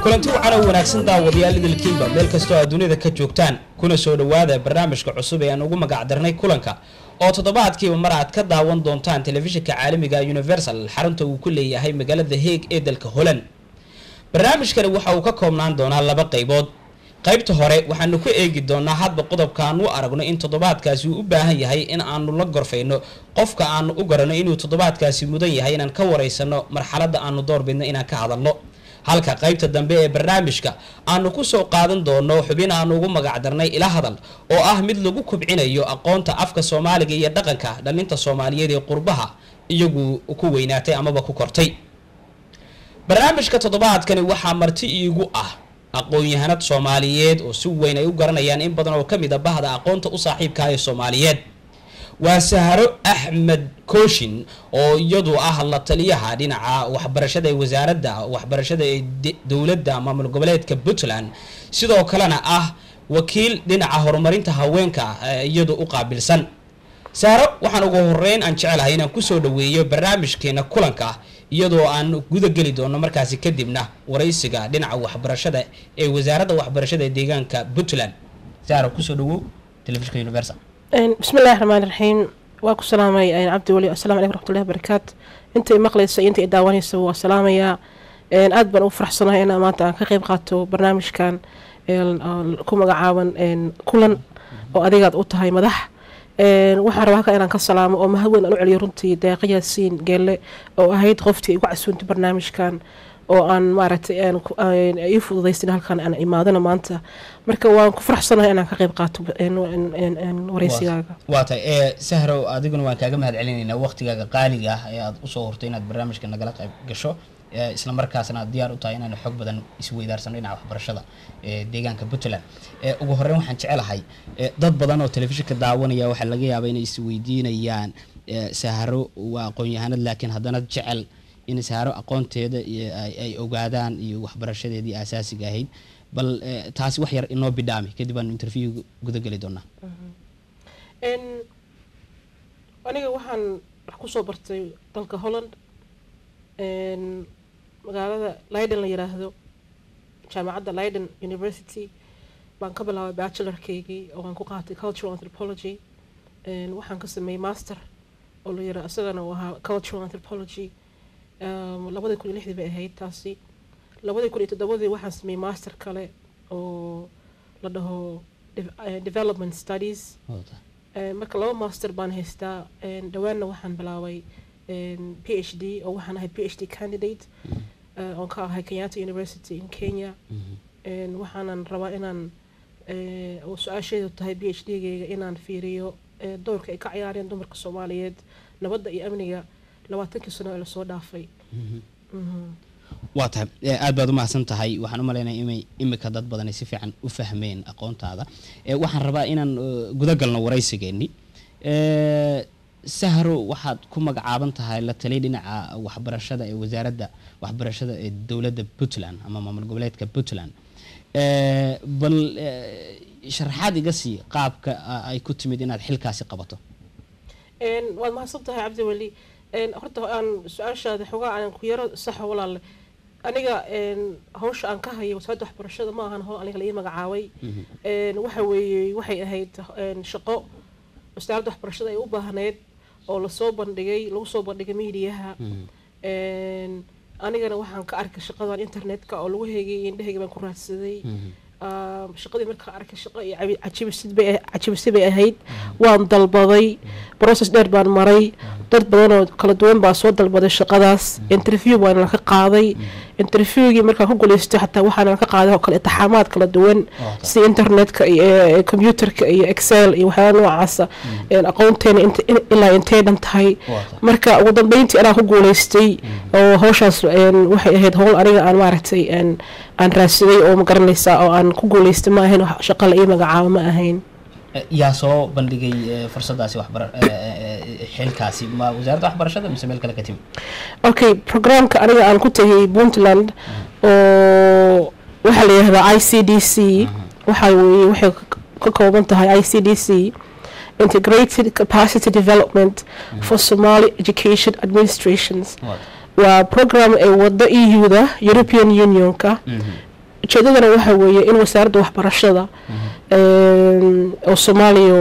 kulanti wacan oo wanaagsan daawadayaal idilkiinba meel kastoo aad dunida ka joogtaan kuna soo dhawaada barnaamijka cusub ee aan ugu magac darnay kulanka oo toddobaadkiiba mar aad ka daawan doontaan telefishinka caalamiga Universal xarunta uu ku leeyahay magaalada Hague ee dalka Holland. barnaamijkani waxa uu ka koobnaan doonaa laba qaybood. qaybta hore waxaanu ku eegi doonaa hadba qodobka aan u aragno in toddobaadkaasi uu u baahan yahay in aanu la gorfeyno qofka aan u garano inuu toddobaadkaasi mudan yahay inaan ka wareysano marxaladda aanu doorbidno inaan ka hadalno. halka qaybta dambe ee barnaamijka aanu ku soo qaadan doono xubin aanu ugu magac darnay ila hadal oo ah mid lagu kubcinayo aqoonta afka Soomaaliga iyo dhaqanka dhalinta Soomaaliyeed ee qurbaha iyagu ku weynaatay amaba ku kortay. barnaamijka toddobaadkani waxa marti iigu ah aqoon-yahanad Soomaaliyeed oo si weyn ay u garanayaan in badan oo kamid ah bahda aqoonta u saaxiibka ah ee Soomaaliyeed. waa Sahro Axmed Kooshin oo iyadu ah la taliyaha dhinaca waxbarashada ee wasaaradda waxbarashada ee dawladda maamul goboleedka Puntland sidoo kalena ah wakiil dhinaca horumarinta haweenka iyadu u qaabilsan. Sahro waxaan ugu horeyn aan jecelahay inaan ku soo dhaweeyo barnaamijkeena kulanka iyadoo aan guda gali doono markaasi kadibna wareysiga dhinaca waxbarashada ee wasaaradda waxbarashada ee deegaanka Puntland. Sahro ku soo dhawow telefishinka Universal. بسم الله الرحمن الرحيم واكو سلامي عبد الولي السلام عليكم ورحمه الله وبركاته انت مقليس انت داوانيسو وسلاميا aad baan u faraxsanahay in maanta aan ka qayb qaato barnaamijkan ku magacaaban kulan oo adigaad u tahay madax waxaan rabaa halka inaan ka salaamo oo mahad weyn aan u celiyo runtii deeqaya siin geelle oo ahayd qoftii igu casuuntay barnaamijkan oo aan maaragtay ay fududeystin halkan aan imaadana maanta marka waan ku faraxsanahay inaan ka qayb qaato wareysigaaga waata Sahro adiguna waan kaaga mahad celinaynaa waqtigaaga qaaliga ah ee aad u soo hortay inaad barnaamijka nagala qayb gasho isla markaasna diyaar u tahay inaan xog badan isweydaarsan dhinaca waxbarashada ee deegaanka Puntland. ugu horreyn waxaan jecelahay dad badan oo telefishinka daawanaya waxa laga yaabaa inay isweydiinayaan Sahro waa aqoon-yahanad laakiin haddana jecel in Sahro aqoonteeda ay ogaadaan iyo waxbarashadeedii asaasiga ahayd bal taasi wax yar inoo bidhaami kadib aan interview guda gali doonaa. aniga waxaan wax ku soo bartay dalka Holland magaalada Leiden la yiraahdo jaamacadda Leiden University baan ka bilaabay bachelorkeygii oo aan ku qaatay cultural anthropology waxaan ka sameeyay master oo la yiraahdo asagana waa cultural anthropology 2006 bay ahayd taasi 2007 waxaan sameeyay master kale oo la dhaho development studies marka laba master baan haystaa dhawaanna waxaan bilaabay PhD oo waxaan ahay PhD candidate on ka ahay Kenyatta University in Kenya waxaanan rabaa inaan oo su'aasheedu tahay PhD-gayga inaan fiiriyo doorka ay ka ciyaareen dumarka Soomaaliyeed nabadda iyo amniga 20 sano ee la soo dhaafay. waata aad baad u mahadsan tahay waxaan u maleynayaa inay imika dad badan ay si fiican u fahmeen aqoontaada waxaan rabaa inaan guda galno wareysigeeni Sahro waxaad ku magacaaban tahay la taliye dhinaca waxbarashada ee wasaaradda waxbarashada ee dawladda Puntland ama maamul goboleedka Puntland bal sharaxaad iga sii qaabka ay ku timid inaad xilkaasi qabato. waad mahadsan tahay Cabdi Wali horta aan su'aashaada xogaa aan ku yaro sax walaal aniga hawsha aan ka hayo wasaaradda waxbarashada ma ahan hoo aniga la ii magacaabay waxa weeye waxay ahayd shaqo wasaaradda waxbarashada ay u baahneyd oo lasoo bandhigay lagu soo bandhigay miidiyaha anigana waxaan ka arkay shaqadan internetka oo lagu heegay indhahayga baan ku raadsaday shaqadii markaa arkay shaqo iyo cajibisi bay ahayd waan dalbaday process dheer baan maray dad badan oo kala duwan baa soo dalbaday shaqadaas interview baan ka qaaday interviewgii markaan ku guuleystay xataa waxaan ka qaaday oo kale imtixaamaad kala duwan si internetka iyo computerka iyo excel iyo waxyaala noocaasa aqoonteena ilaa intee dhan tahay marka ugu dambeyntii anaa ku guuleystay oo hawshaas waxay ahayd howl aniga aan maaragtay aan raadsaday oo ma garanaysaa oo aan ku guuleystay ma ahayn shaqo la ii magacaabo ma ahayn yaa soo bandhigay fursadaasi xilkaasi ma wasaaradda waxbarashada mise meel kale ka timi okay programka aniga aan ku tagay Puntland oo waxaa la yidhahdaa ICDC waxay ka kooban tahay ICDC Integrated Capacity Development for Somali Education Administrations waa program ay wada EU-da European Union-ka ujeedadana waxaa weeye in wasaaradda waxbarashada oo Soomaaliya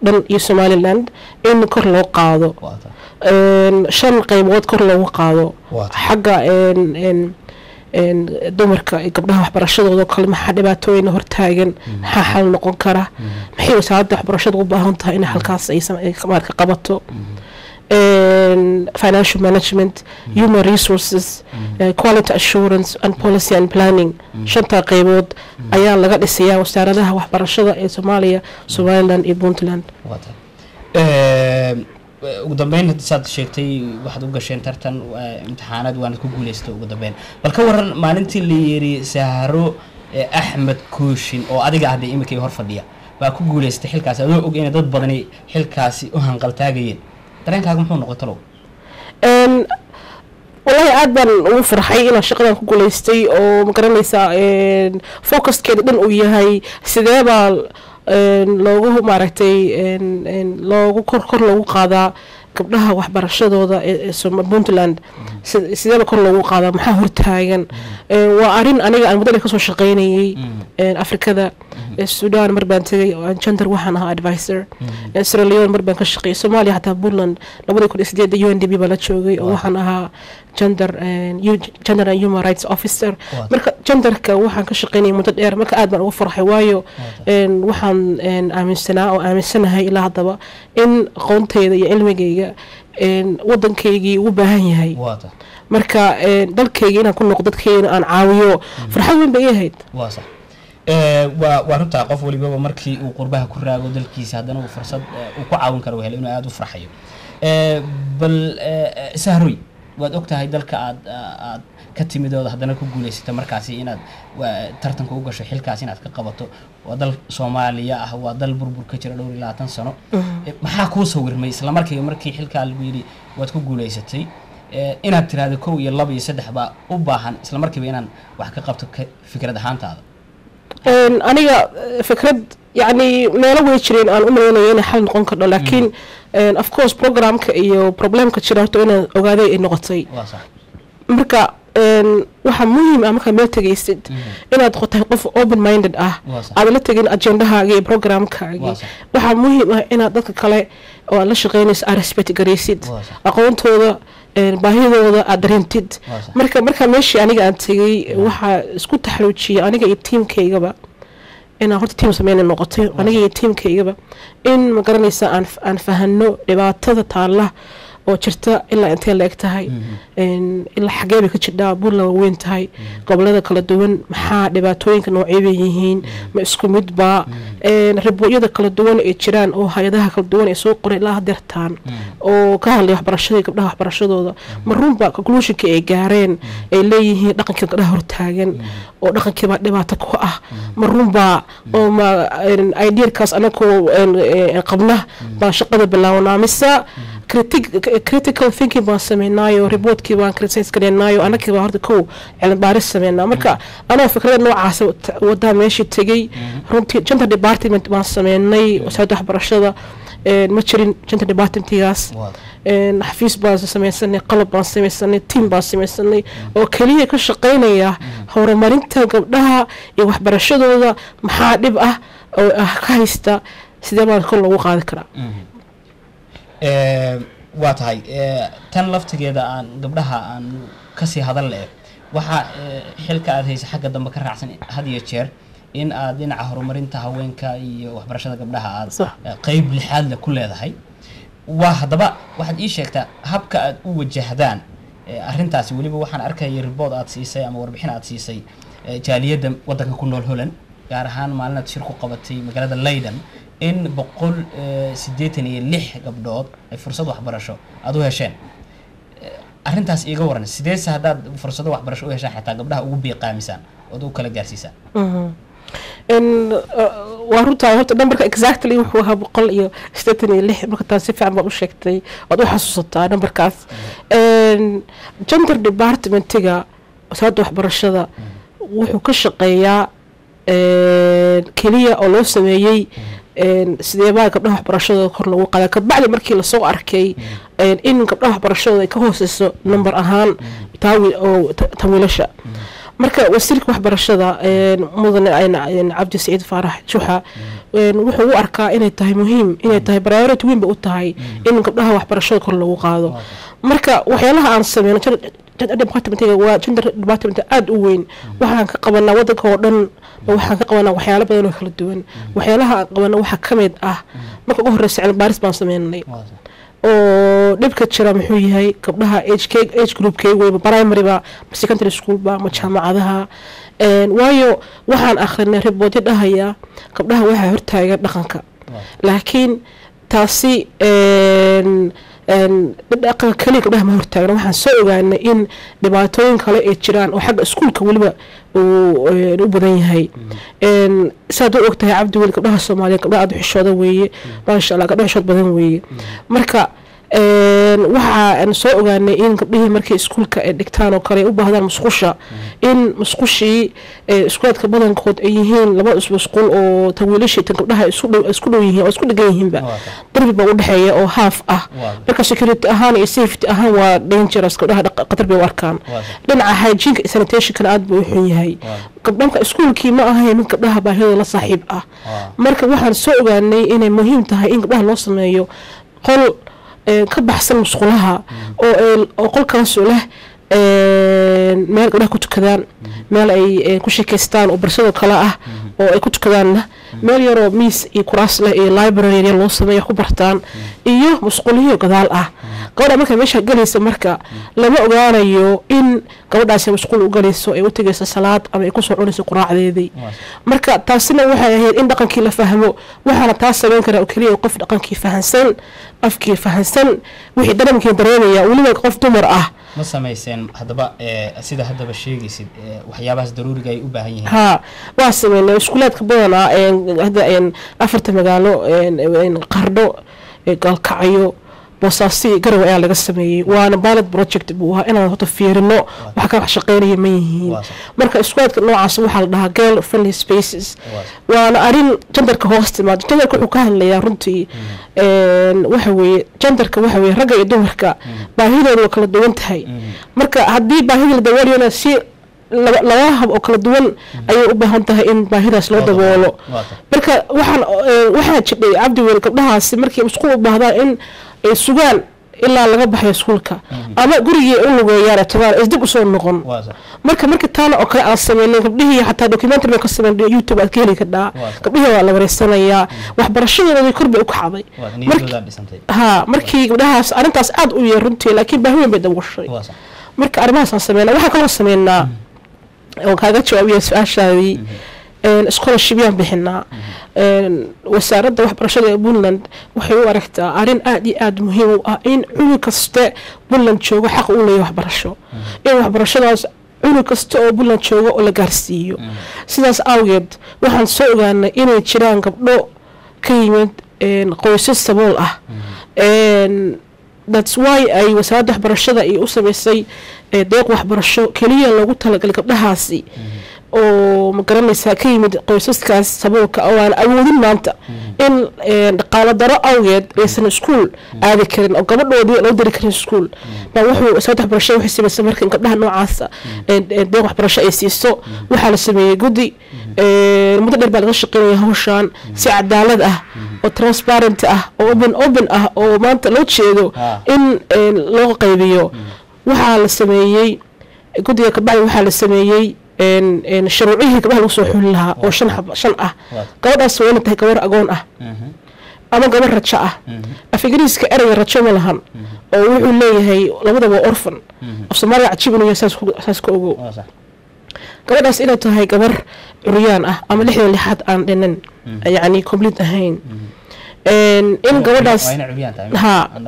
dhan iyo Somaliland in kor loo qaado 5 qaybood kor loogu qaado xagga dumarka iyo gabdhaha waxbarashadooda kale maxaa dhibaatooyin hortaagan maxaa xal noqon kara maxay wasaaradda waxbarashada u baahan tahay in halkaas ay marka qabato financial management, human resources, quality assurance and policy and planning. shanta qaybood ayaa laga dhisayaa wasaaradaha waxbarashada ee Soomaaliya, Somaliland iyo Puntland. ugu dambeyn saad sheegtay waxaad u gasheen tartan imtixaanaad waana ku guuleystay ugu dambeyn bal ka waran maalintii la yiri Saharo Axmed Kooshin oo adiga hadda imikay hor fadhiya baa ku guuleystay xilkaas adoo og in dad badan xilkaasi u hanqaltaagayeen dareenkaaga muxuu noqotay loo والله aad baan ugu farxay inaan shaqadan ku guuleystay oo ma garanaysaa focuskeeda dhan uu yahay sidee baa loogu maaragtay loogu kor loogu qaadaa gabdhaha waxbarashadooda ee Puntland sidee kor loogu qaadaa maxaa hortaagan waa arin aniga aan muddo ka soo shaqeynayay Afrikada Sudan mar baan tagay oo gender waxaan ahaa advisor Sierra Leone mar baan ka shaqeeyay Soomaaliya hatta Puntland 2008 UNDP baa la joogay oo waxaan ahaa gender and human rights officer marka genderka waxaan ka shaqeynay muddo dheer marka aad baan ugu farxay waayo waxaan aaminsanahay ilaa hadaba in aqoontayda iyo cilmigayga wadankaygii ugu baahan yahay marka dalkayga inaan ku noqdo dadkayga aan caawiyo farxad weyn bay ahayd waa runta qof waliba markii uu qurbaha ku raago dalkiisa hadana uu fursad uu ku caawin karo inuu aad u farxayo bal Sahroy waad ogtahay dalka aad ka timidooda hadana ku guuleysata markaasi inaad tartanka u gasho xilkaas inaad ka qabato waa dal Soomaaliya ah waa dal burbur ka jira dhowr 20 sano maxaa ku sawirmay isla markii xilka lagu yiri waad ku guuleysatay inaad tiraado 1 iyo 2 iyo 3 ba u baahan isla markiiba inaan wax ka qabto fikrad ahaantaada aniga fikrad يعني meelo way jireen aan u maleeynay in xal noqon karo laakiin of course programka iyo problemka jiraato in ogaaday ay noqotay marka waxa muhiim ah marka meel tagaysid inaad qotahay qof open minded ah aad la tagin agendahaaga iyo programkaaga waxa muhiim ah inaad dadka kale oo la shaqeynayso aad respect gareysid aqoontooda baahidooda aad dareentid marka meeshii aniga aan tagay waxa isku taxaluujiyay aniga iyo teamkaygaba أنا هرت تيم سمين النقطة أنا جي تيم كيجبا إن مقارنة عن فهنو لبعض تعالى أو شرطة إلا أنت اللي اكتهاي إن إلا حجابي كتشدا بولا وين تهاي قبل هذا كل الدول محا لبعضوين كانوا عيبيين مسكو مدبا إن ربوا يدا كل الدول إتشران أو هيدا كل الدول يسوق قري لا درتان أو كهل يحبر الشدي قبلها يحبر الشدو مرون بقى كلوش كي جارين اللي هي دقن كده هرتاجن أو دقن كده لبعض تقوى مرون بقى أو ما أيدير كاس أنا كو قبله بشقة بالله مسا critical thinking baan sameynaayo reportkii baan criticize gareynaayo anaka baa horta kow cilmi baaris sameynaa marka anoo fikrad noocaas wada meeshii tagay runtii gender department baan sameynay wasaaradda waxbarashada ma jirin gender departmentigaas xafiis baan sameysanay qalab baan sameysanay team baan sameysanay oo kaliya ka shaqeynaya horumarinta gabdhaha iyo waxbarashadooda maxaa dhib ah oo ka haysta sidee baan kor loogu qaadi karaa waa tahay tan laftigeeda aan gabdhaha aan kasii hadal leh waxa xilka aad haysa xagga dambe ka raacsan had iyo jeer in aad dhinaca horumarinta haweenka iyo waxbarashada gabdhaha aad qayb lixaad leh ku leedahay waa hadaba waxaad ii sheegtaa habka aad u wajahdaan arrintaasi waliba waxaan arkayay report aad siisay ama warbixin aad siisay jaaliyadda wadanka ku nool Holland gaar ahaan maalinaad shir ku qabatay magaalada Leiden in 186 gabdhood ay fursad waxbarasho aad u hesheen arrintaas iiga waran sidee hadaad fursado waxbarasho u heshaan xitaa gabdhaha ugu biiqaamisaan oo u kala gaarsiisaan وارنتا horta numberka exactly wuxuu ahaa 186 marka taasi fiican baa u sheegtay waad u xasuusataa numberkaas gender departmentiga wasaaradda waxbarashada wuxuu ka shaqeeyaa kaliya oo loo sameeyay sidee baa gabdhaha waxbarashada kor loogu qaaday ka bacdi markii la soo arkay in gabdhaha waxbarashada ay ka hooseyso number ahaan tawiilasha marka wasiirka waxbarashada mudane Cabdi Saciid Faarax Juxa wuxuu u arkaa inay tahay muhiim inay tahay priority weyn u tahay in gabdhaha waxbarashada kor loogu qaado marka waxyaalaha aan sameeyno departmentiga waa gender department aad u weyn waxaan ka qabanaa wadanka oo dhan waxaan ka qabanaa waxyaalo badan oo kala duwan waxyaalaha aan qabanaa waxa kamid ah marka ugu horeysa cilmi baaris baan sameynay oo dhibka jira muxuu yahay gabdhaha age group kay way primary ba secondary school ba ma jaamacadaha waayo waxaan akhrinay report dhahaya gabdhaha waxa hortaagan dhaqanka laakiin taasi dhaqanka kaliya gabdhaha ma hortaagan waxaan soo ogaanay in dhibaatooyin kale ay jiraan oo xagga iskuulka waliba u badan yahay saad u ogtahay Cabdi Weli gabdhaha Soomaaliyeed gabdhaha aad u xishooda weeye maasha Allah gabdhaha xishood badan weeye marka waxaan soo ogaanay in gabdhihii markii iskuulka ay dhigtaan oo kale u baahdaan musqusha in musqushii iskuulka badankood ay yihiin laba musqul oo tawiilasha tan gabdhaha isku dhow yihiin oo isku dhigan yihiinba darbi baa u dhaxeeya oo half ah marka security ahaan iyo safety ahaan waa dangerous gabdhaha qatar bay u arkaan dhinaca hygiene iyo sanitation aad buu u xun yahay gabdhaha iskuulkii ma ahayn mid gabdhaha baahida la saaxiib ah marka waxaan soo ogaanay inay muhiim tahay in gabdhaha loo sameeyo qol ka baxsan musqulaha oo qolkaas leh meel gabdhaha ku tukadaan meel ay ku sheekaystaan oo barsado kala ah oo ay ku tukadaan meel yar oo miis iyo kuraas leh iyo library loo sameeyo ku bartaan iyo musquliyo gadaal ah gabadha marka meesha galaysa marka lama ogaanayo in gabadhaasi musqul u galayso ay u tagayso salaad ama ay ku soo cunayso quraacdeedii marka taasina waxay ahayd in dhaqankii la fahmo waxaana taas sameyn kara oo kaliya qof dhaqankii fahansan afkii fahansan wixii dareemkii dareemaya waliba qof dumar ah ma sameeyeen hadaba sida hadaba sheegaysid waxyaabahaas daruuriga ay u baahan yihiin waa sameeyay iskuulaadka badan hada afarta magaalo Qardho Galkacyo Boosaaso Garowe ayaa laga sameeyay waana pilot project buu ahaa inaan hada fiirino waxa ka shaqeynaya ma yihiin marka iskuulaadka noocaas waxa la dhahaa girl friendly spaces waana arin genderka hoostimaad genderka wuxuu ka hadlayaa runtii waxa weeye genderka waxa weeye ragga iyo dumarka baahidooda kala duwan tahay marka haddii baahida la daboolayo si laba hab oo kala duwan ayay u baahan tahay in baahidaas loo daboolo marka waxaan jiray Cabdi Weli gabdhahaasi markii isku u baahdaan in ay sugaan ilaa laga baxay iskuulka ama gurigii u lugeeyaan tagaan isdib u soo noqon marka taana oo kale aan sameeyay gabdhihii xataa documentary ka sameeyay YouTube aad ka heli kartaa gabdhihii waa la wareysanayaa waxbarashadooda korba u kacday markii gabdhahaas arintaas aad u yeer runtii laakiin baahiweyn bay dabashay marka arrimahaas aan sameeynaa waxa kale sameeynaa oo kaaga jawaabaya su'aashaadii scholarship yaan bixinaa wasaaradda waxbarashada ee Puntland waxay u aragtaa arin aad iyo aad muhiim u ah in cunug kasta Puntland joogo xaq u leeyahay waxbarasho in waxbarashadaas cunug kasta oo Puntland joogo oo la gaarsiiyo sidaas awgeed waxaan soo ogaanay inay jiraan gabdho ka yimid qoysas sabool ah that's why ay wasaaradda waxbarashada ay u sameysay deeq waxbarasho kaliya lagu talagalay gabdhahaasi oo ma garanaysaa ka yimid qoysaskaas saboolka oo aan awoodin maanta in dhaqaale daro awgeed aysan iskuul aadi karin oo gabadhoodii loo diri karin iskuul baa wuxuu wasaaradda waxbarashada waxay sameysay marka gabdhaha noocaas deeq waxbarasho ay siiso waxaa la sameeyay guddi muddo dheer baa laga shaqeynaya hawshan si cadaalad ah oo transparent ah oo open ah oo maanta loo jeedo in loo qaybiyo waxaa la sameeyey guddiga kabacdi waxaa la sameeyey shuruucihii gabdhaha lagu soo xuli lahaa oo shan ah gabadhaas waa inay tahay gabar agoon ah ama gabar rajo ah afigriiska ereyga rajo ma lahan oo wuxuu leeyahay labadaba orphan af soomaaliga cajiib inuu saas ka ogow gabadhaas inay tahay gabar curyaan ah ama 6 aan dhinan yacni complete ahayn in gabadhaas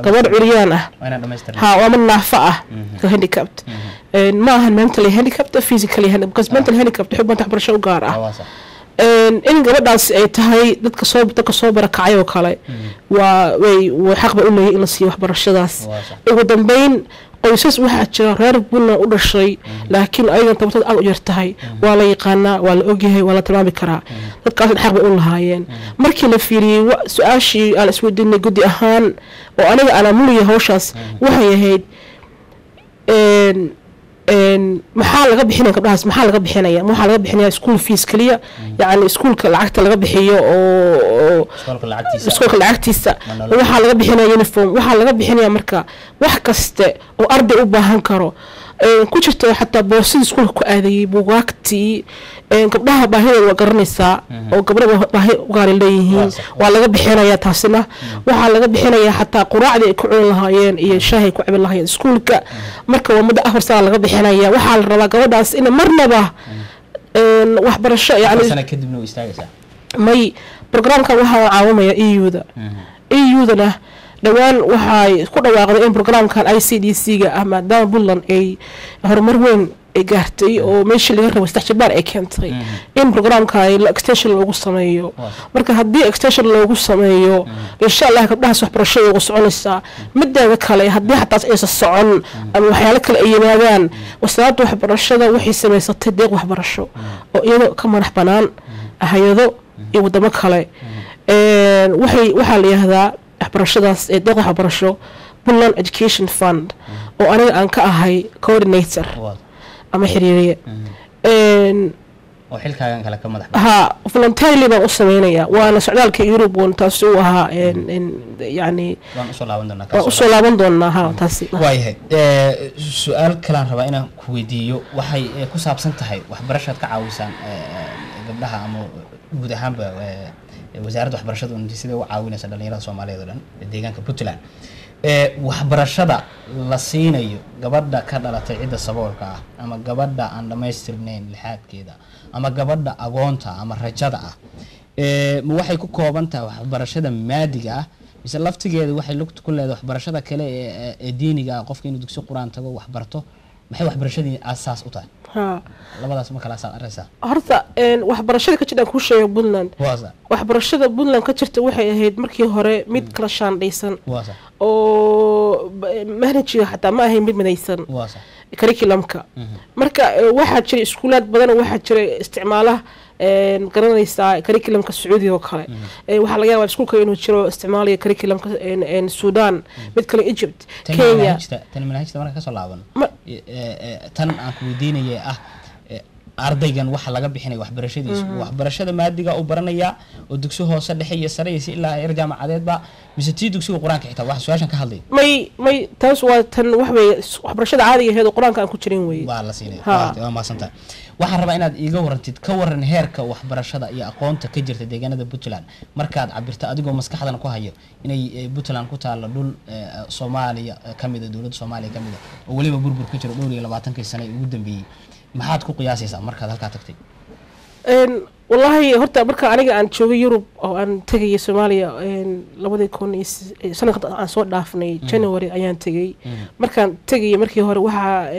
gabar curyaan ah waa mid naafa ah handicapped ma ahan mentally handicapped physically handicapped because mentally handicapped wuxuu banta waxbarasho u gaar ah in gabadhaas ay tahay dadka soo barakacay oo kale way xaq ba u leeyahay in la siiyo waxbarashadaas ugu dambeyn qoysas waxaa jira reer buna u dhashay laakiin ayaga tabtad aad u yartahay waa la yaqaanaa waa la ogyahay waa la tilmaami karaa dadkaas xaq bay u lahaayeen markii la fiiriyey su-aashii aan isweydiinay guddi ahaan oo aniga aan amuliya hawshaas waxay ahayd maxaa laga bixinaya gabdhahaas maxaa laga bixinaya school fees kaliya yani iskuulka lacagta laga bixiyo oo iskuulka lacagtiisa waxaa laga bixinaya uniform waxaa laga bixinaya marka wax kaste oo arday u baahan karo ku jirto xataa boorsada iskuulka ku aadayay buugaagtii gabdhaha baahidooda waa garanaysaa oo gabdhaha baahi u gaar leeyihiin waa laga bixinaya taasina waxaa laga bixinaya xataa quraacdii ay ku cuni lahaayeen iyo shaahay ku cabi lahaayeen iskuulka marka waa muddo 4 sano laga bixinaya waxaa la rabaa gabadhaas in marnaba waxbarasho yani sana kadibna u istaagaysaa may programka waxaa caawinaya EU-dana dhawaan waxay ku dhawaaqday in programkan ICDC-ga ah maadaama Puntland ay horumar weyn ay gaartay oo meeshii laga rabo 3 jabaan ay keentay in programka ay extension loogu sameeyo marka haddii extension loogu sameeyo insha Allah gabdhahaas waxbarashada ugu soconaysaa mideeda kale haddii xataa aysan socon ama waxyaalo kale ay yimaadaan wasaaradda waxbarashada waxay samaysatay deeq waxbarasho oo iyadoo ka madax banaan hay'ado iyo wadamo kale waxaa la yiraahdaa waxbarashadaas ee deeq waxbarasho Puntland Education Fund oo aniga aan ka ahay coordinator ama xiriiriye oo xilkaagan kale ka madax voluntarily baan u sameynaya waana socdaalka Europe oo taas uu ahaa yani waan usoo laaban doonaa taasi waayahay su'aal kale aan rabaa inaan ku weydiiyo waxay ku saabsan tahay waxbarashada ka caawisaan gabdhaha ama guud ahaanba wasaaradda waxbarashada sida u caawinaysa dhalinyarada Soomaaliyeed oo dhan deegaanka Puntland waxbarashada la siinayo gabadha ka dhalatay cida saboolka ah ama gabadha aan dhamaystirnayn lixaadkeeda ama gabadha agoonta ama rajada ah ma waxay ku kooban tahay waxbarashada maadiga ah mise laftigeeda waxay lugta ku leedahay waxbarashada kale ee diiniga ah qofka inuu dugsi quraan tago wax barto maxay waxbarashadii asaas u tahay labadaas ma kala saaraysaa horta waxbarashada ka jirta ku sheegay Puntland waxbarashada Puntland ka jirta waxay ahayd markii hore mid kala shaandhaysan oo manhajka xataa ma ahayn mid midaysan curriculumka marka waxaa jiray iskuulaad badan waxaa jiray isticmaalaha garanaysaa curriculumka Sacuudiga oo kale waxa laga yaabaa iskuulka inuu jiro isticmaalaya curriculumka Sudan mid kale Egypt Kenya tan manhajta marka ka soo laaban tan aan ku weydiinayay ardaygan waxa laga bixinay waxbarashada maadiga oo baranaya oo dugsi hoose dhexe iyo sare ilaa heer jaamacadeed ba mise tii dugsiga quraanka xitaa wax su'aashan ka hadlay may taas waa tan waxbarashada caadiga ah ee quraanka aan ku jirin way waa la siinay waa maasanta waxaan rabaa inaad iiga warantid ka waran heerka waxbarashada iyo aqoonta ka jirta deegaanada Puntland markaad cabirto adigoo maskaxdana ku hayo inay Puntland ku taalo dhul Soomaaliya kamid ah dawladda Soomaaliya kamid ah oo waliba burbur ka jiro 20 sano ugu dambeeyay maxaad ku qiyaasaysaa markaad halka tagtay wallahi horta marka aniga aan joogay Europe oo aan tagay Soomaaliya 2000 sanadka aan soo dhaafnay January ayaan tagay markaan tagay markii hore waxa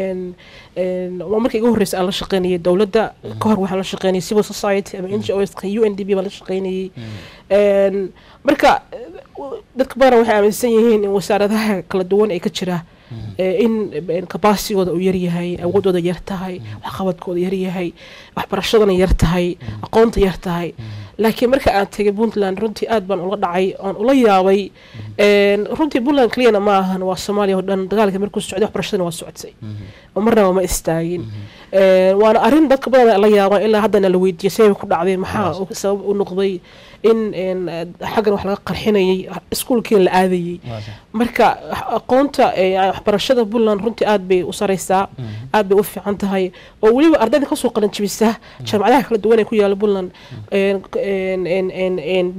markii ugu horeysay aan la shaqeynayay dawladda ka hor waxaan la shaqeynayay civil society ama NGOs ka UNDP baan la shaqeynayay marka dadka badan waxay aaminsan yihiin in wasaaradaha kala duwan ay ka jiraan in capacity-gooda uu yar yahay awoodooda yar tahay waxqabadkooda yar yahay waxbarashadana yar tahay aqoonta yar tahay laakiin marka aan tagay Puntland runtii aad baan ula dhacay aan ula yaabay runtii Puntland kaliyana ma ahan waa Soomaaliya oo dhan dagaalka markuu socday waxbarashadana waa socotay oo marnaba ma istaagin waana arrin dadka badan la yaabo ilaa haddana la weydiiyay see ku dhacday maxaa sabab u noqday in xaggan wax laga qarxinayay iskuulkii la aadayay marka aqoonta waxbarashada Puntland runtii aad bay u sareysaa aad bay u fiican tahay oo waliba ardayda ka soo qalan jibisa jaamacadaha kala duwan ee ku yaala Puntland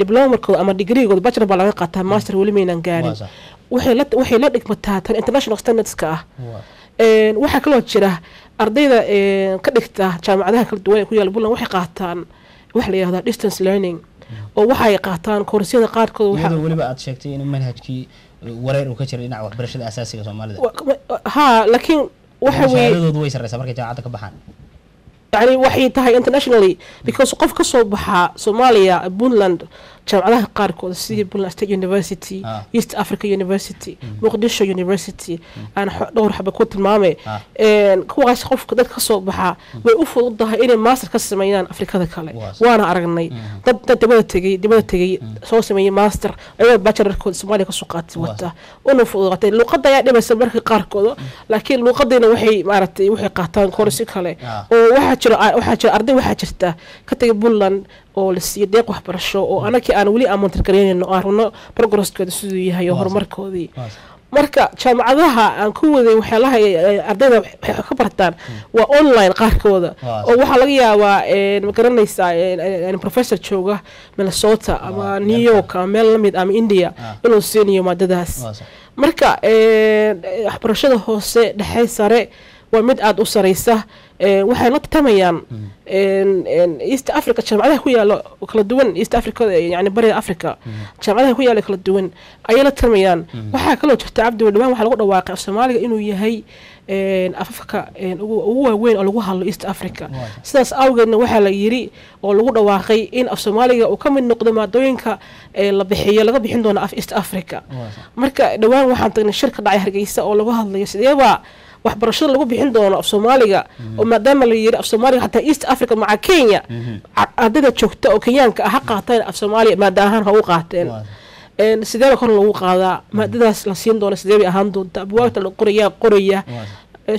diploma-kooda ama degree-gooda bachelor baa laga qaataa master wali maynan gaarin waxay la dhigmataa tan international standards-ka ah waxaa kaloo jira ardayda ka dhigta jaamacadaha kala duwan ee ku yaala Puntland waxay qaataan wax la yiraahdo distance learning oo waxay qaataan koorsiyada qaarkood waxa waliba aad sheegtay in manhajkii wareer uu ka jiray dhinaca waxbarashada asaasiga Soomaalida laakiin waxa way sareysaa markay jaamacadda ka baxaan يعني waxay tahay internationally because qof ka soo baxa Soomaaliya Puntland jaamacadaha qaarkood sida Puntland State University East Africa University Mogadishu University aan dhowr xaba ku tilmaamay kuwaas qofka dad ka soo baxa way u fududahay inay master ka sameeyaan Afrikada kale waana aragnay dad dibadda tagay soo sameeyay master ayuu bachelor-kood Soomaaliya ka soo qaatay wata oo fududaatay luqadda ayaa dhibaysa markii qaarkood laakiin luqadina waxay maaragtay waxay qaataan koorsi kale oo waxaa jira arday waxaa jirta ka tagay Puntland oo la siiyay deeq waxbarasho oo anakii aan wali amantar gareynayno arno progress-kooda siduu yahay horumarkoodii marka jaamacadaha aan ku waday waxyaalaha ardayda waxay ka bartaan waa online qaarkooda oo waxa laga yaabaa ma garanaysaa professor jooga Minnesota ama New York ama meel lamid ama India inuu siinayo maadadaas marka waxbarashada hoose dhexe sare waa mid aad u sareysa waxay la tamayaan East Africa jaamacadaha ku yaalo kala duwan East Africa yani bariga Africa jaamacadaha ku yaalo kala duwan ayay la tamayaan waxa kale oo jirta Cabdi Wadawaan waxa lagu dhawaaqay Soomaaliga inuu yahay afafka ugu waaweyn oo lagu hadlo East Africa sidaas awgeedna waxa la yiri oo lagu dhawaaqay in Soomaaliga uu ka mid noqdo maadooyinka la bixiyo laga bixin doono East Africa marka dhawaan waxaan tagnay shirka dhacay Hargeysa oo lagu hadlayo sideeba waxbarashada lagu bixin doono af Soomaaliga oo maadaama la yiri af Soomaaliga hatta East Africa maca Kenya ardayda joogta oo Kenyaanka ah qaataan af Soomaaliya maadaama ha u qaateen sidee kor lagu qaadaa maadadaas la siin doono sidee ahaan doonta buugta la qoraya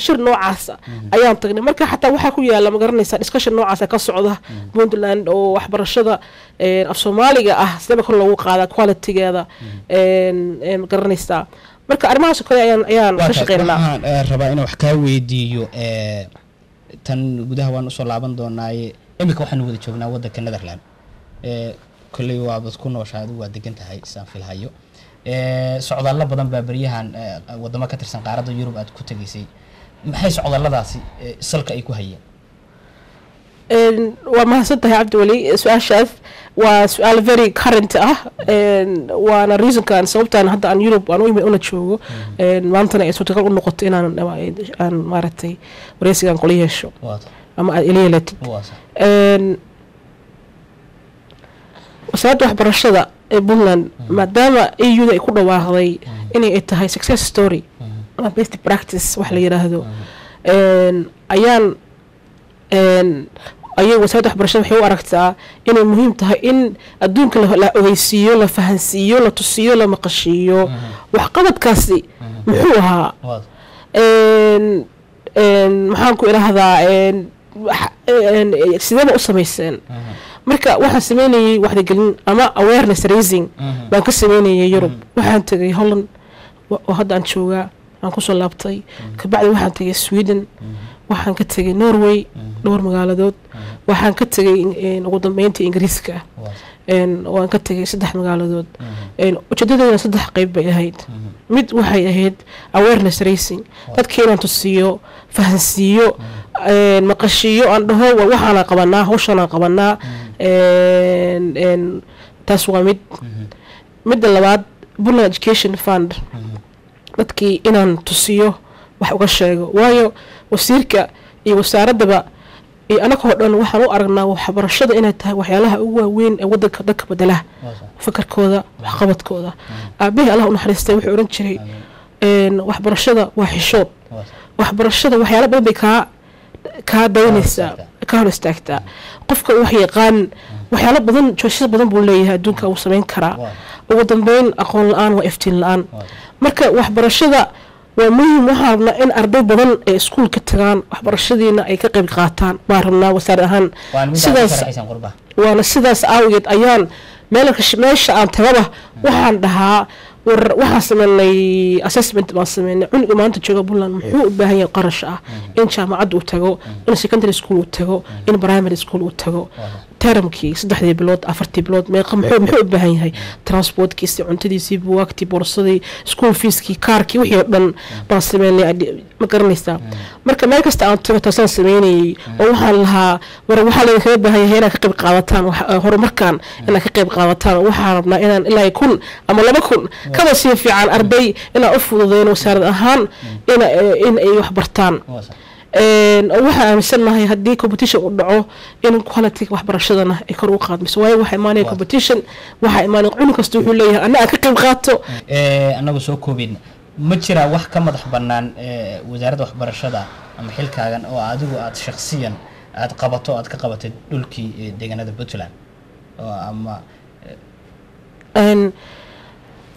shir noocaas ayaan tagnay marka xataa waxa ku yaala ma garanaysaa discussion noocaas ka socda Puntland oo waxbarashada af Soomaaliga ah sidee kor lagu qaadaa quality-geeda ma garanaysaa marka arrimahaas kale ayaan ka shaqeynaa rabaa inaan wax ka weydiiyo tan gudaha waan u soo laaban doonaa imika waxaan wada joognaa waddanka Netherland kulli waa dad ku nooshahay waa degan tahay isaan filhayo socdaal badan baa bariyahan wadamo ka tirsan qaaradda Yurub aad ku tageysay maxay socdaalladaasi salka ay ku hayeen وما صدق عبد ولي سؤال شاذ وسؤال very current وانا reason كان صوبته أنا هذا عن يوروب أنا ويمي أنا تشوفه ما أنتنا يسوي تقول النقطة أنا مارتي ورئيس كان قليه شو أما إليه لت وساعد واحد برشة بولند ما دام أي يودا يكون واحد إني إتهاي success story أما best practice وحلي يراهدو أيان ayay wasaaradda waxbarashada waxay u aragtaa inay muhiim tahay in adduunka la ogeysiiyo la fahansiiyo la tusiyo la maqashiyo wax qabadkaasi muxuu ahaa maxaan ku ilaahdaa sidee u sameyseen marka waxaan sameynayay waxdagelin ama awareness raising baan ka sameynayay Yurub waxaan tagay Holland oo hadda aan joogaa aan ku soo laabtay kabacdi waxaan tagay Sweden waxaan ka tagay Norway dhowr magaaladood waxaan ka tagay ugu dambeyntii Ingiriiska waan ka tagay 3 magaaladood ujeedadooda 3 qayb bay ahayd mid waxay ahayd awareness raising dadkeena tusiyo fahansiyo maqashiyo aan dhaho waxaan qabanaa hawshan qabanaa taas waa mid labaad Puntland Education Fund dadkii inaan tusiyo wax uga sheego waayo wasiirka iyo wasaaradaba iyo anagoo dhan waxaan u aragnaa waxbarashada inay tahay waxyaalaha ugu waaweyn ee waddanka dadka bedela fakarkooda wax qabadkooda aabaha Allah u naxariistay wuxuu oran jiray waxbarashada waa xishood waxbarashada waxyaalo badan bay ka daynaysa ka hor istaagtaa qofka wax yaqaan waxyaalo badan choices badan buu leeyahay adduunka uu sameyn karaa ugu dambeyn aqoon la'aan waa iftiin la'aan marka waxbarashada ومهم وحنا إن أربع بدن سكول كتغان وحبرشدينا أي كقيب قاتان بارنا وسارهان سداس وأنا سداس أوجد أيان مالك ماشي عن تجربة وحن دها waxaa sameynay assessment baan sameynay cunug maanta jooga Puntland muxuu u baahan yahay qarash ah in jaamacad uu tago in secondary school uu tago in primary school uu tago termkii 3 bilood 4 bilood meeqa muxuu u baahan yahay transportkiisa cuntadiisa buugagtii boorsadii school feeskii kaarkii wixii dhan baan sameynay ma garanaysaa marka meel kasta aan tago taasaan sameynay oo waxaan lahaa waxa la kaga baahan yahay inaad ka qayb qaadataan horumarkan inaad ka qayb qaadataan waxaan rabnaa inaan ilaa 1,000 ama 2,000 كما سي في عن أربعي إن أفضل وسارد أهان إن أي وحبرتان وحنا مثلنا هي هدي كومبيتيشن ودعوه إن كواليتي وحبرشدنا يكروا قاد مسوي وحنا ماني كومبيتيشن وحنا ماني عنك استوحوا ليها أنا أكيد غاتو أنا بسوي كوبين متشرا وح كم ضح بنان وزارة وحبرشدة أم حيل كأن أو عدو عد شخصيا عد قبضته عد كقبضة دولكي ديجنا البتلان أما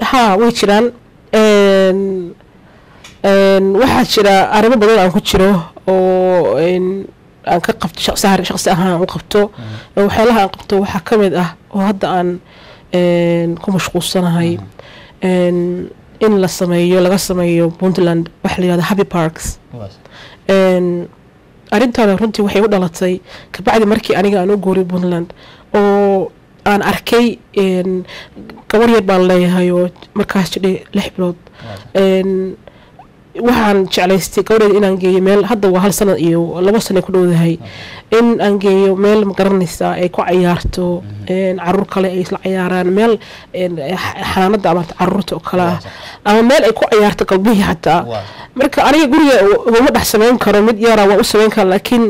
ها ويشران waxaa jira arrimo badan aan ku jiro oo aan ka qabto shakhsi ahaan u qabto waxyaalaha aan qabto waxaa ka mid ah oo hadda aan ku mashquulsanahay in la sameeyo laga sameeyo Puntland waxa la yiraahdo happy parks arrintan runtii waxay u dhalatay ka bacdi markii aniga aan u guuray Puntland oo aan arkay gabar yar baan leeyahay oo markaas jidhay 6 bilood waxaan jeclaystay gabadheed inaan geeyo meel hadda waa 1 sano iyo 2 sano ku dhowdahay in aan geeyo meel ma garanaysaa ay ku ciyaarto caruur kale ay isla ciyaaraan meel xanaanada ama caruurta oo kale ama meel ay ku ciyaarto qalbihii xataa marka aniga guriga uma dhax sameyn karo mid yara waa u sameyn kara laakiin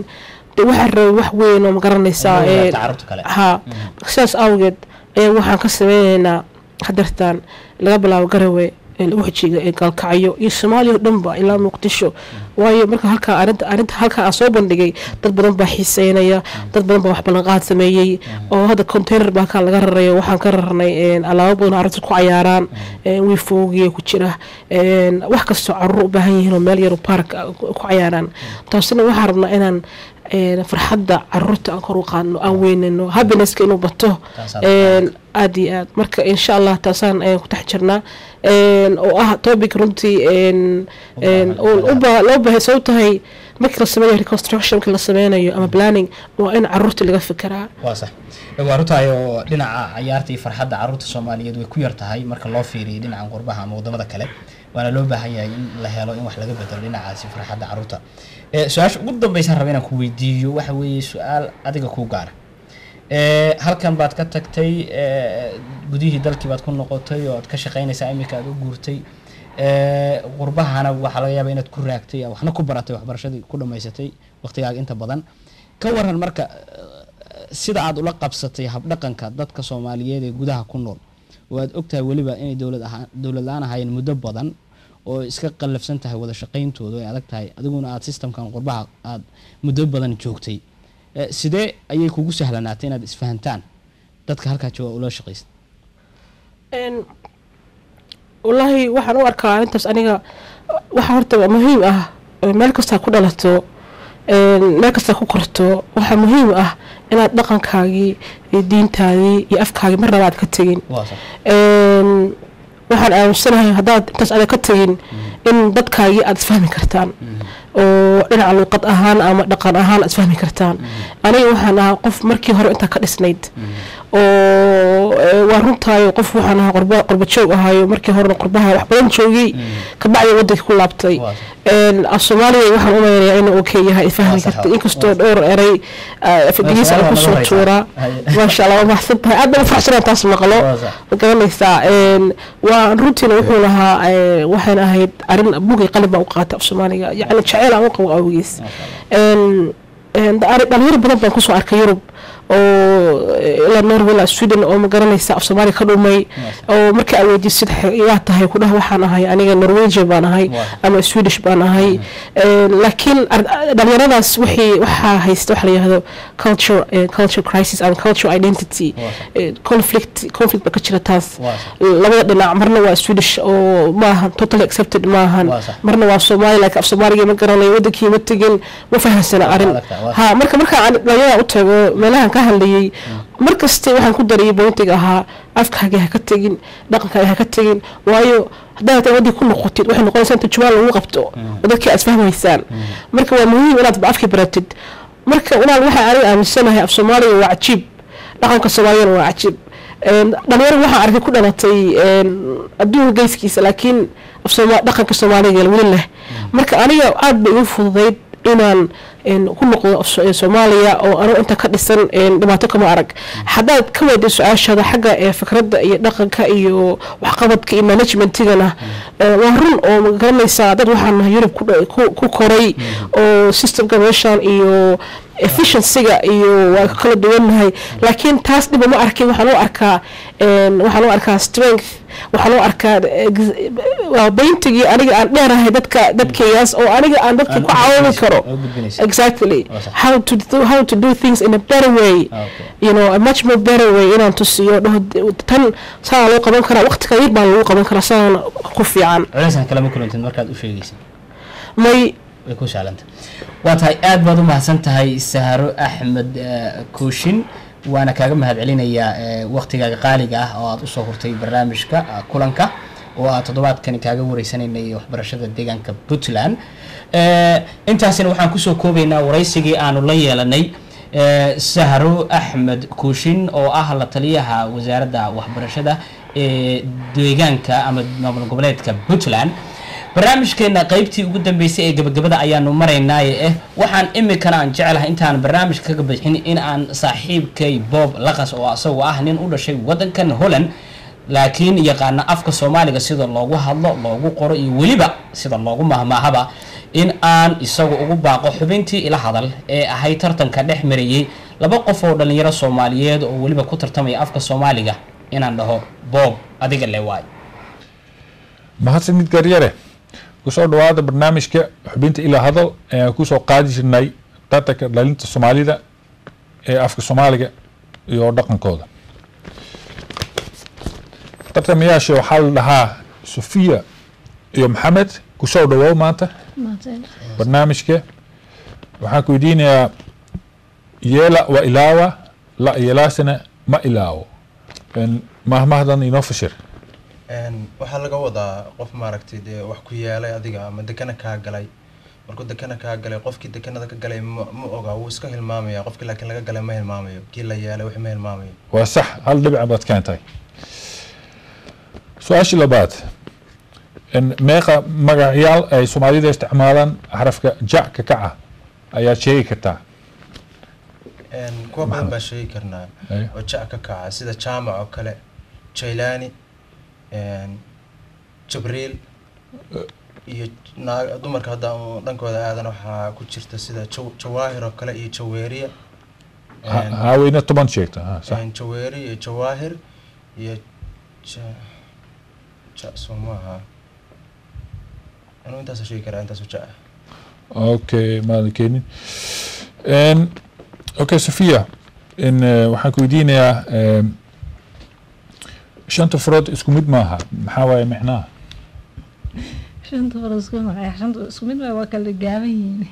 waxaan rabay wax weyn oo ma garanaysaa ha sidaas awgeed waxaan ka sameynaynaa hadartaan laga bilaabo Garowe wajiga galkacyo iyo Soomaaliya dhanba ilaa Muqdisho waayo marka arinta halka aan soo bandhigay dad badan baa xiiseynaya dad badan baa wax balan qaad sameeyay oo hada container baa ka laga rarayo waxaan ka rarnay alaabo badan arrinta ku ciyaaraan way foogiye ku jira wax kasto caruur u baahan yihiin oo meel yar park ku ciyaaraan taasina waxaan rabnaa inaan farxadda caruurta aan kor u qaadno aan weynano happiness-ka inuu bato aad iyo aad marka insha Allah taasaan ku tax jirnaa oo ah topic runtii loo baahay soo tahay markii la sameeyo reconstruction la sameynayo ama planning waa in caruurta laga fikiraa waa sax waa rutaayo dhinaca ciyaarta iyo farxadda caruurta Soomaaliyeed way ku yar tahay marka loo fiiriyo dhinaca qurbaha ama wadamada kale waana loo baahan yahay in la helo in wax laga bedelo dhinacaasi farxadda caruurta su'aasha ugu dambaysan rabay inaan ku weydiiyo waxa weeye su'aal adiga ku gaar halkan baad ka tagtay gudihii dalkii baad ku noqotay oo aad ka shaqeynaysaa imika aad u guurtay qurbahana waxa laga yaabaa inaad ku raagtay waxna ku baratay waxbarashadii ku dhameysatay waqtigaaga inta badan ka waran marka sida aad ula qabsatay hab dhaqanka dadka Soomaaliyeed ee gudaha ku nool waad ogtahay waliba inay dawlad la'aan ahayn muddo badan oo iska qalafsan tahay wada shaqeyntooda ay adag tahay adiguna aad systemkan qurbaha aad muddo badan joogtay sidee ayay kugu sahlanaatay inaad isfahantaan dadka halka jooga ula shaqeysay wallahi waxaan u arkaa intaas aniga waxa horta muhiim ah meel kasta ku dhalato meel kasta ku korto waxa muhiim ah inaad dhaqankaagii iyo diintaadii iyo afkaagii mar labaad ka tagin waxaan aaminsanahay haddaad intaas aad ka tagin in dadkaagii aad isfahmi kartaan oo dhinaca luqad ahaan ama dhaqan ahaan aad isfahmi kartaan aniga waxaan ahaa qof markii hore inta ka dhisnayd oo waa runtaayo qof waxaan ahaa qurba joog ahaayo markii hore qurbaha wax badan joogay ka bacdi waddanka ku laabtay Soomaaliya waxaan u maleeyaa inuu okay yahay fahmi karta inkastoo dhowr eray fadhiis aan ku soo tuura ma sha Allah ma xasabtahay aad baan faraxsan taas maqlo garanaysaa waa runtiina wuxuu lahaa waxaan ahayd arin buugay qalin baa u qaatay Soomaaliga يعني شعيل أو قو أوجيس dhalinyaro badan baan ku soo arkay Yurub إلى نرويج إلى السويدن أو مقارنة ساف سومالي كلومي أو مركز أودي سيد حياة هاي كلها وحنا هاي أنا النرويج بنا هاي أما السويدش بنا هاي لكن دليل ناس وحا هيستوحى هذا culture crisis and cultural identity conflict بكتير تاس لما بدنا مرنا والسويدش أو ما totally accepted ما مرنا والسومالي like السومالي مقارنة يودك يمتجن ما فهم سنة أرن ها مركز عن لا أتوقع ملاها كهاللي مركز تي وحن كدري بنتجها أفكار جها كتجين دقنك جها كتجين وأيو هذا تودي كل نقطة وحن نقول سنة تجوال وقفته وذاك أسفهم ويسان مركز المهم ولا تبقى أفكار برتد مركز ولا الواحد عليه من سنة هي الصومالي وعجيب دقنك الصومالي وعجيب دليل الواحد عارف كل نطي الدول جيس كيس لكن الصومالي دقنك الصومالي قال وله مركز أنا عاد بيوفض ضيد إن كل نقطة الصومالية أو أنا أنت كدسن دماتك ما أرق حدا كويد السؤال هذا حاجة فكرة دقن كأيو وحقبت كمانجمنت تجنا وهرون أو قرن يساعد وحنا يورب كوري أو سيستم كميشن إيو efficiency iyo waa kala duwanahay laakiin taas dib ma arkay waxaan loo arkaa strength waxaan loo arkaa waa painting aniga aan dheerahay dadkaas oo aniga aan dadka ku caawin karo exactly how to do things in a better way you know a much more better way inaan tusiyo tan saa loo qaban karaa waqtiga yar baa loo qaban karaa saan ku fiican culaysaan kala ma kulantin markaad u sheegaysid may way ku shaalanta waatahay aad baad u mahadsantahay Saharo Axmed Kuushin waana kaaga mahadcelinayaa waqtigaaga qaaliga ah oo aad u soo hurtay barnaamijka kulanka oo aad toddobaadkan kaaga wareysanaynay waxbarashada deegaanka Puntland intaasina waxaan ku soo koobaynaa wareysigii aanu la yeelanay Saharo Axmed Kuushin oo ah la taliyaha wasaaradda waxbarashada deegaanka ama maamul goboleedka Puntland barnaamijkeena qaybtii ugu dambeysay ee gabagabada ayaanu maraynaa waxaan imikana aan jecelahay intaan barnaamijka kaga bixin in aan saaxiibkay Bob Laqas oo asagoo ah nin u dhashay wadankan Holland laakiin yaqaan afka Soomaaliga sida loogu hadlo loogu qoro iyo waliba sida loogu mahmaahaba in aan isagu ugu baaqo xubintii ila hadal ee ahay tartanka dhex marayay laba qof oo dhalinyaro Soomaaliyeed oo waliba ku tartamay afka Soomaaliga inaan dhaho Bob adiga leewaay mahadsanid garyare kusoo dhawaada barnaamijka xubinta ila hadal ee ku soo qaadi jirnay tartanka dhalinta Soomaalida ee afka Soomaaliga iyo dhaqankooda tartamayaasha waxaa la dhahaa Sofia iyo Maxamed kusoo dhawow maanta barnaamijka waxaan ku weydiinayaa yeela wa ilaawa la yeelaasana ma ilaawo mahmahdan inoo fashir waxaa laga wadaa qof maaragtay wax ku yeelay adiga ama dekana ka galay markuu dekana ka galay qofkii dekanada ka galay ma oga uu iska hilmaamaya qofkii laakiin laga galay ma hilmaamayo kii la yeelay wax ma hilmaamayo waa sax hal dhibic baad keentay su'aasha labaad meeqa magacayaal ay Soomaalida isticmaalaan xarafka ja ka kaca ayaa sheegi kartaa kuwa badan baa sheegi karnaa oo ja ka kaca sida jaamac oo kale Jailani Jibriil iyo dumarka hadda dhankooda aadan waxa ku jirta sida Jawaahir oo kale iyo Jaweeriya haweyna 10 sheegta sax Jaweeri iyo Jawaahir iyo Somaha inta soo sheegi kara inta soo jaa okay maalkeeni okay Sofia waxaan ku weydiinayaa شنطة فرد اسكو ميد ماها محاوية معناها شنطة فرد اسكو معايا شنطة اسكو ميد ماها وكال الجامعين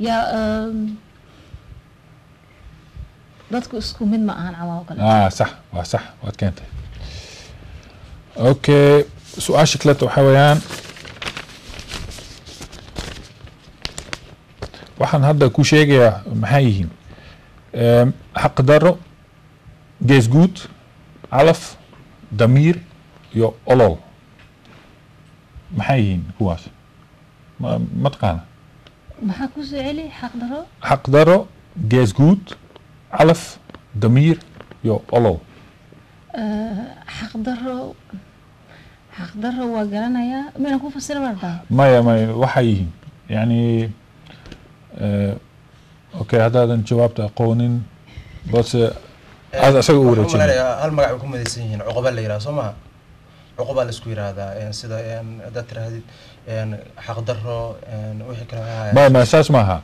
يا dadku isku mid ma ahan ama kale صح صح waad keentay okay su'aasha kale waxa weeyaan waxaan hadda ku sheegayaa maxay yihiin xaq daro gees guud calaf damiir iyo olol maxay yihiin kuwaas ma taqaana maxaa ku soo celi xaq daro gees guud calaf damiir iyo olol xaq daro waa garanayaa mina ku fasira markaa maya waxay yihiin yani okay haddaadan jawaabta aqoonin balse aad asaga u wareejin hal magac ku midaysan yihiin cuquba la yiraahdo Soomaa cuquba la isku yiraahdaa sida dad tiraahdi xaq darro wixii kale ما اساس maaha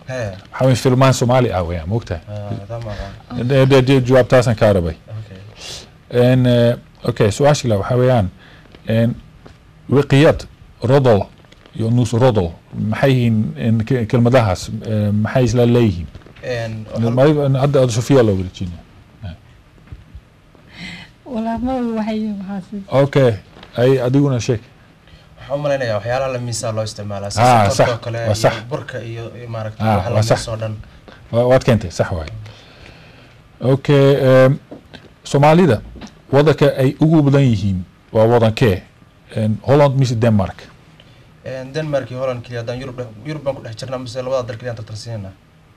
waxaa filmaan Soomaali ah weeyaan moogtaa de jawaabtaasan ka rabay okay su'aashii waxa weeyaan wiqiyad rodol iyo nus rodol maxay yihiin kelmadahaas maxay isla leeyihiin hadda Sofia loo wareejin wala ma waxay maxaasib okay ay adiguna sheeg waxaan malaynayaa waxyaalaha la miisaan loo isticmaalaa sida kale burka iyo maaragtay waxa la soo dhan waad keentay sax waay okay Soomaalida wadanka ay ugu badan yihiin waa wadankee Holland mise Denmark Denmark iyo Holland kaliya dan Yurub baan ku dhex jirnaa mise labada dal kaliya tartarsiinaa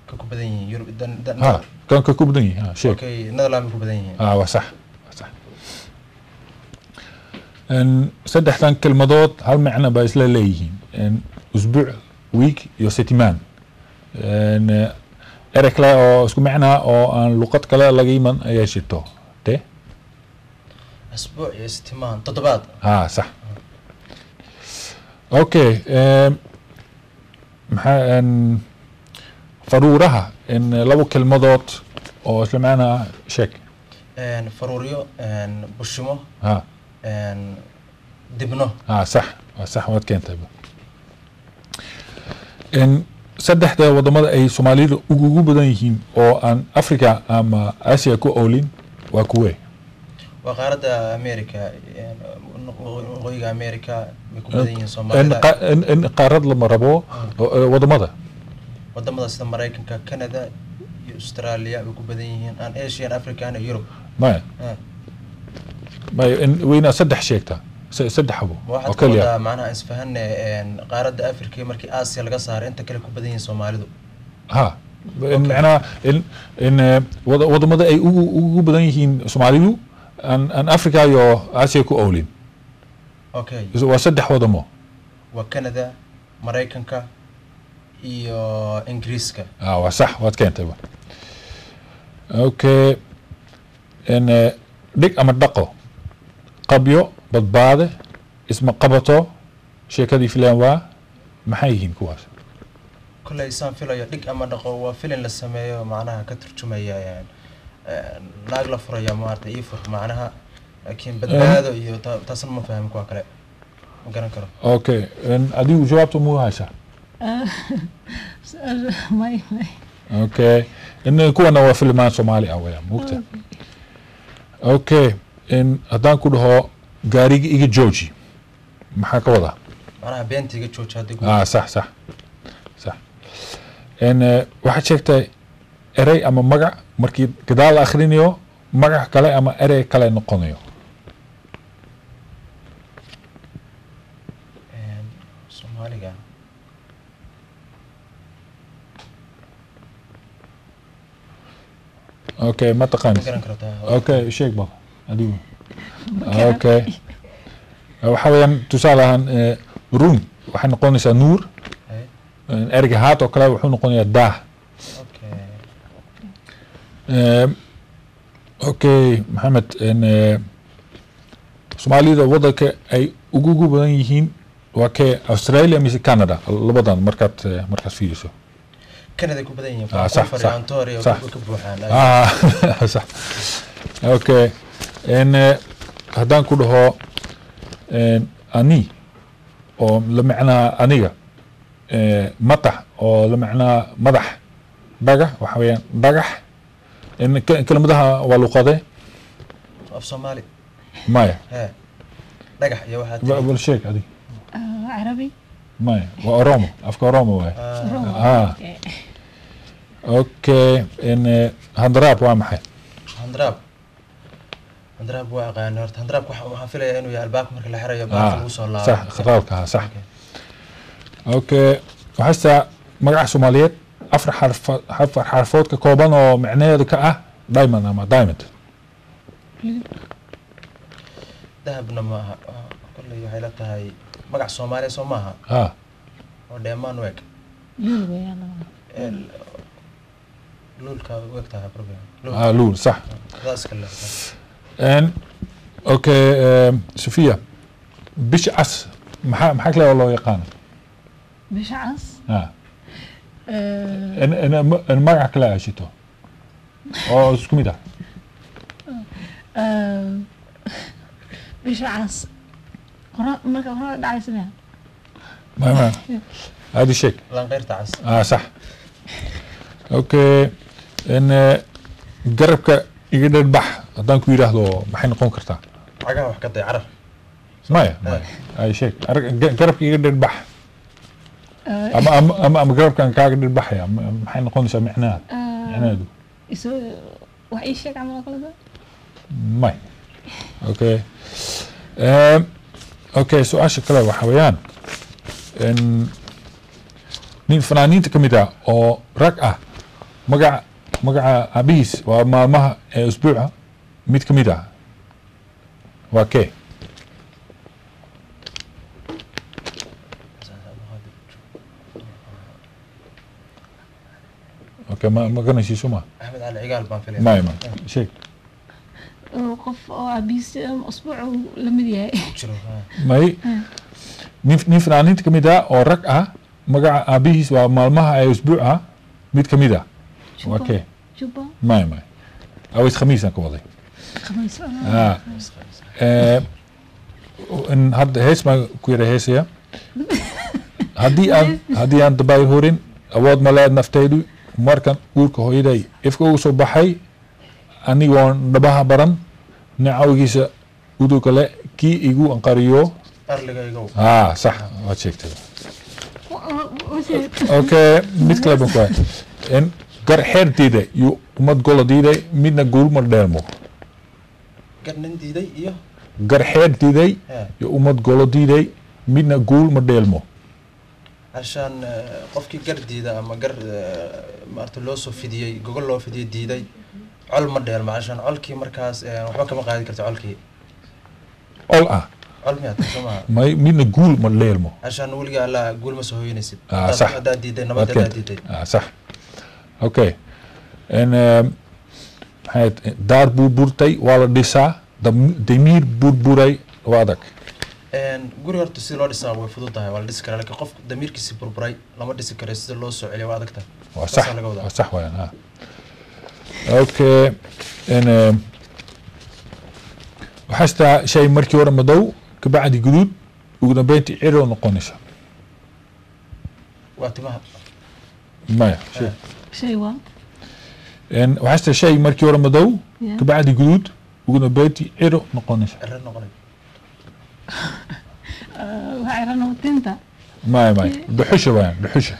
ka ku badan yihiin Yurub kan ka ku badan yihiin sheeg okay Netherlands ku badan yihiin waa sax saddexdan kelmadood hal macno baa isla leeyihiin usbuuc week iyo setimaan erey kale oo isku macnaa oo aan luqad kale laga iman ayaa jirto de asbuuc iyo setimaan toddobaad sax okay maxaa faruuraha labo kelmadood oo isla macnaa sheeg faruuriyo bushimo dibno صح صح waad keentay saddexda wadamada ay Soomaalida ugu badan yihiin oo aan Afrika ama Asia ku oolin waa kuwee waa qaaradda America qoyga America ku badan yihiin Soomaalida qaarad lama rabo wadamada sida Mareykanka Canada iyo Australia ku badan yihiin aan Asia Africa iyo Europe ما وين صدح شيكتا صدحوا وكليا معناها اسفهن قارد افريقيا مركي اسيا laga saar inta kale ku badan yihiin Soomaalidu macna in wadamada ay ugu badan yihiin Soomaalidu an Afrika iyo Asia ku oolin okay waa saddex wadamo waa Canada Mareykanka iyo Ingiriiska waa sax waad keentay okay in dhig ama dhaqo qabyo badbaade isma qabato sheekadii filan waa maxay yihiin kuwaas kulay isaan filayo dhig ama dhaqo waa filan la sameeyo macnaha ka turjumaya naag la furaya maarta iyo fur macnaha laakiin badbaado iyo taasan ma fahmin kuwa kale ma garan karo okay adigu jawaabtu mu haysa may okay kuwana waa filmaan Soomaali ah weeyaan mugta okay haddaan ku dhaho gaariga iga jooji maxaa ka wadaa macnaha beenta iga jooji haddii صح waxaad sheegtay erey ama magac markii gadaal la akhrinayo magac kale ama erey kale noqonayo Soomaaliga okay ma taqaanid okay sheeg bal adigu okay waxa weeyaan tusaale ahaan room waxay noqonaysaa nuur ereyga haat oo kale wuxuu noqonayaa daah okay maxamed Soomaalida wadanka ay ugu badan yihiin waa kee Australia mise Canada labadan markaad fiiriso Canada ku badan yihiin صح Ontario ku buuxaan صح okay haddaan ku dhaho ani oo la macnaa aniga matax oo la macnaa madax dhagax waxa weeyaan dhagax kelmadaha waa luqade af Soomaali maya dhagax iyo waxa wal sheeg adiga Arabi maya waa Oromo afka Oromo waay okay handraab waa maxay handraab waa aqaan horta handraab waxa filayaa inuu yahay albaabka marka la xirayo baaqo lagu soo laabo صح khadalka صح okay waxaa magaca Soomaaliyeed afar xarfood ka kooban oo macnaheedu ka ah diamond ama diamond dahabna ma aha kulay waxay la tahay magac Soomaali soo maaha oo dheemaan week لولكا وقتها بروبلم لول صح راس كله ان اوكي صوفيا بش عس maxaa kale oo loo yaqaan بشعص in magac kale ay shito oo isku mid ah بشعص marka hore dhacay samee ما هذا شيء لان غير تعس صح اوكي ان قربك يقدر البح هدان كو يراهدو maxay noqon kartaa عقا wax ka day caraf maya ay sheeg garabka iga dhirbax ama garabkan kaaga dhirbaxaya maxay noqonaysaa micnaheedu isoo wax ii sheeg camal kale may okay okay su-aasha kale waxa weeyaan nin fanaaniinta ka mid ah oo rag ah magaca abihiis waa maalmaha ee usbuuca mid ka mid ah waa kee اوكي ما قلنا شيء سمع احمد علي عقال بان فيلم ما شيء qof oo abiis usbuuc la mid yahay may nin fanaaniinta kamid ah oo rag ah magaca aabihiis waa maalmaha ay usbuuca mid kamid ah okay juba may aways khamiisan ka waday khamiis in hadda hees ma ku yara heesaya haddii aan dabayl horin awood ma leed naftaydu markan uurka hooyaday ifka ugu soo baxay anigoon dhabaha baran nacawgiisa udu kale kii igu anqariyo sax waad sheegtay okay mid kale baan ku hay in gar xeertiida iyo umad golo diiday midna guulma dheelmo garnin diiday iyo gar xeer diiday iyo umad golo diiday midna guulma dheelmo عشان قفكي قرديدا اما قر مارت لو سو فيديي جوجل لو فيديي ديداي عل ما ديل ما عشان علكي مركاس waxba kama qaadi karto علكي عل ما تسمع ما من قول ما ليلمو عشان ولقى لا قول ما سو ينسب صح هذا ديداي نبدا ديداي صح اوكي ان هاد دار burburtay waa la dhisaa damiir burburay waadak guri horta si loo dhisaa way fududahay waa la dhisi karaa laakiin qof damiirkiisa burburay lama dhisi karo sida loo soo celiyo waa adagtahay waa sax weeyaan okay waxaastaa shay markii hore madow kabacdi guduud ugu dambeyntii ciro noqonaysa waa timaha maya shay waa waxaastaa shay markii hore madow kabacdi guduud ugu dambeyntii ciro noqonaysa waxay ranootinta maya dhuxusha weeyaan dhuxusha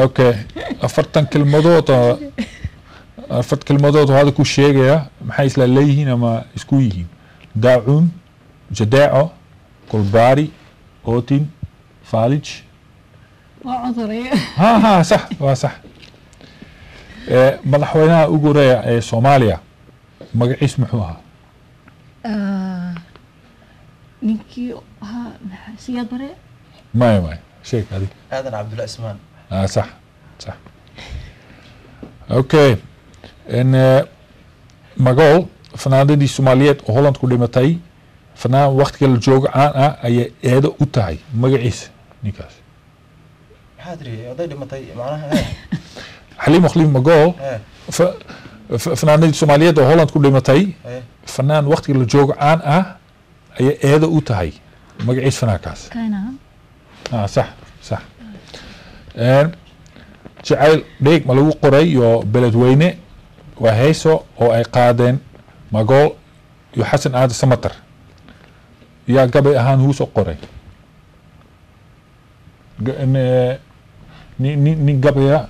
okay afartan kelmadood hada ku sheegaya maxay isla leeyihiin ama isku yihiin daacuun jadaaco kolbaari ootin faalij waa cuduraya ha sax waa sax madaxweynaha ugu horeeya ee soomaaliya magaciis muxuu ahaa ninkii ahaa siyaad bare maya sheeg adig aadan cabdulla ismaan صح اوكي ان ماغول fanaanadii Soomaaliyeed oo Holland ku dhimatay fanaan waqtiga la joogo aan ay eedo u tahay magaciisa ninkaas hadri oday dhimatay macnaha Xaliim Khaliif Magool fanaanadii Soomaaliyeed oo Holland ku dhimatay fanaan waqtiga la joogo aan ay eedo u tahay magaciisa fanaankaas kana صح jacayl dheeg ma lagu qoray iyo beledweyne waa heeso oo ay qaadeen magool iyo xasan aada samatar yaa gabay ahaan huu soo qoray nin gabaya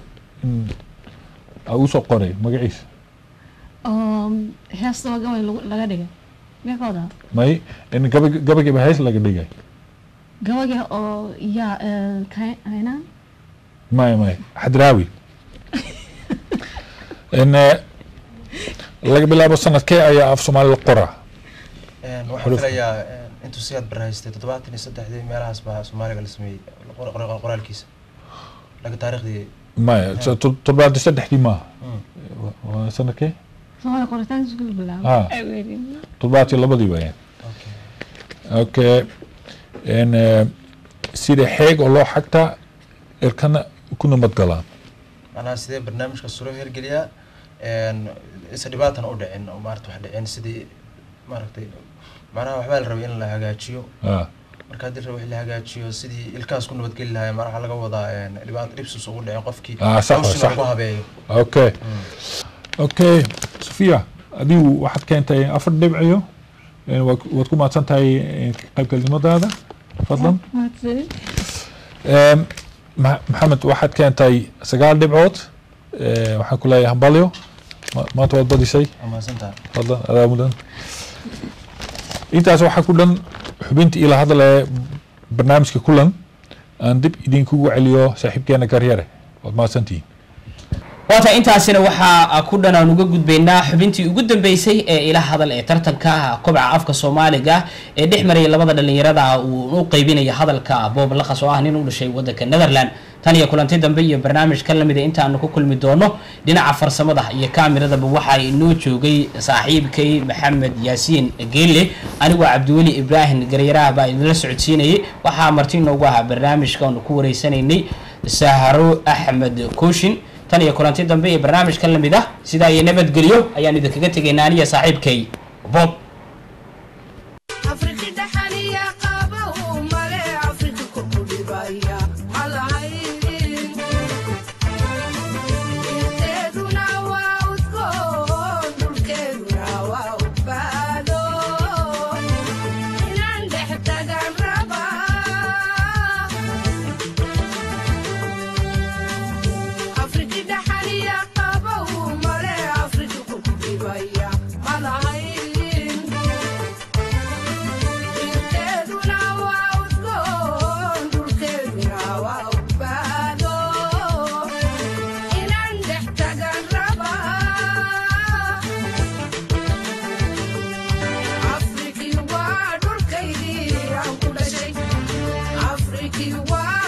uu soo qoray magaciisa heesta waa gabay laga dhigay meekooda may gabaygiiba hees laga dhigay gabayga oo yaa haynaan ماي حدراوي ان laga bilaabo sanadkee ayaa af Soomaali la qoraa waxaan filayaa intuu siyaad barahaystay 73 meelahaas baa Soomaaliga la sameeyay qoraalkiisa laga taariikhdii ما تبعد سدحتي ما سنة كي سواء قرطان سكول بلا تبعد لبدي وين اوكي ان سيدي حيق الله حتى كنا كنا متقلان أنا سيدي برنامج كسره هرجليا إن سدباتنا أودعين أو مارت واحدة إن سيدي مارتي معناها وحبال ربي إن لها جاتشيو markaad dir wixii la hagaajiyo sidii ilkaas ku nabad geli lahaay marxa laga wadaa dhibaat dhibsus ugu dhacay qofkii صح ku habeeyo اوكي صفيا adigu waxaad keentay 4 dhibciyo waad ku maadsan tahay qayb kelmadada fadlan maxamed waxaad keentay 9 dhibcood waxaan ku leeyahay hambalyo maanta waad badisay amaasanta fadlan adaa mudan intaas waxa ku dhan xubintii ila hadalay barnaamijka kulan aan dib idinkugu celiyo saaxiibkeena Garyare waad maasantiin waata intaasina waxa ku dhan aan uga gudbaynaa xubintii ugu dambeysay ee ila hadal ee tartanka kobca afka Soomaaliga ee dhexmaray labada dhalinyarada uu u qaybinayo hadalka Bob Laqas oo ah nin u dhashay wadanka Netherland tan iyo kulantii dambe iyo barnaamijka lamid inta aan ku kulmi doono dhinaca farsamada iyo kaamirada waxa inoo joogay saaxiibkay Maxamed Yaasiin Geelle anigu Cabdiwali Ibrahim Garyaraha baa idin la socodsiinayay waxa martii noogu ah barnaamijka oo ku wareysanaynay Saharo Ahmed Kooshin tan iyo kulantii dambe ee barnaamijka lamid ah sida ay nabad geliyo ayaan idinkaga tageynaa aniga saaxiibkay Bob Africa,